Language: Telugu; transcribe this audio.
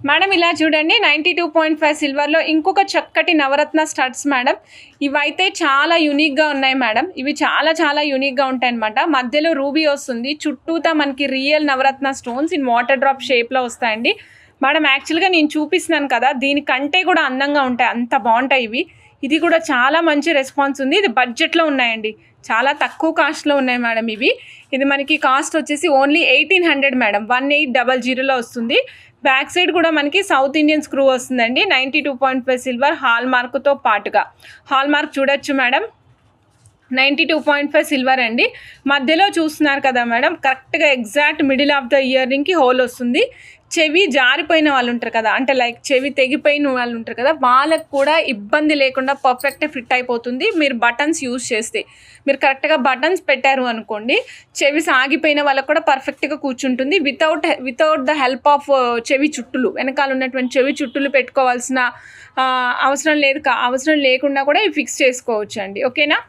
మేడం ఇలా చూడండి 92.5 సిల్వర్లో ఇంకొక చక్కటి నవరత్న స్టడ్స్ మేడం. ఇవైతే చాలా యూనిక్గా ఉన్నాయి మేడం. ఇవి చాలా యూనిక్గా ఉంటాయి అనమాట. మధ్యలో రూబీ వస్తుంది, చుట్టూతా మనకి real navaratna stones in water drop షేప్లో వస్తాయండి మేడం. యాక్చువల్గా నేను చూపిస్తున్నాను కదా, దీనికంటే కూడా అందంగా ఉంటాయి, అంత బాగుంటాయి ఇవి. ఇది కూడా చాలా మంచి రెస్పాన్స్ ఉంది. ఇది బడ్జెట్లో ఉన్నాయండి, చాలా తక్కువ కాస్ట్లో ఉన్నాయి మేడం ఇవి. ఇది మనకి కాస్ట్ వచ్చేసి ఓన్లీ 1800 మేడం, 1800లో వస్తుంది. బ్యాక్ సైడ్ కూడా మనకి సౌత్ ఇండియన్ స్క్రూ వస్తుందండి. 92.5 సిల్వర్ హాల్ మార్క్తో పాటుగా హాల్ మార్క్ చూడొచ్చు మేడం. 92.5 సిల్వర్ అండి. మధ్యలో చూస్తున్నారు కదా మేడం, కరెక్ట్గా exact middle of the ear రింగ్కి హోల్ వస్తుంది. చెవి జారిపోయిన వాళ్ళు ఉంటారు కదా, అంటే లైక్ చెవి తెగిపోయిన వాళ్ళు ఉంటారు కదా, వాళ్ళకు కూడా ఇబ్బంది లేకుండా పర్ఫెక్ట్గా ఫిట్ అయిపోతుంది. మీరు బటన్స్ యూజ్ చేస్తే, మీరు కరెక్ట్గా బటన్స్ పెట్టారు అనుకోండి, చెవి సాగిపోయిన వాళ్ళకు కూడా పర్ఫెక్ట్గా కూర్చుంటుంది. వితౌట్ ద హెల్ప్ ఆఫ్ చెవి చుట్టులు, వెనకాల ఉన్నటువంటి చెవి చుట్టులు పెట్టుకోవాల్సిన అవసరం లేకుండా కూడా ఇవి ఫిక్స్ చేసుకోవచ్చు అండి. ఓకేనా?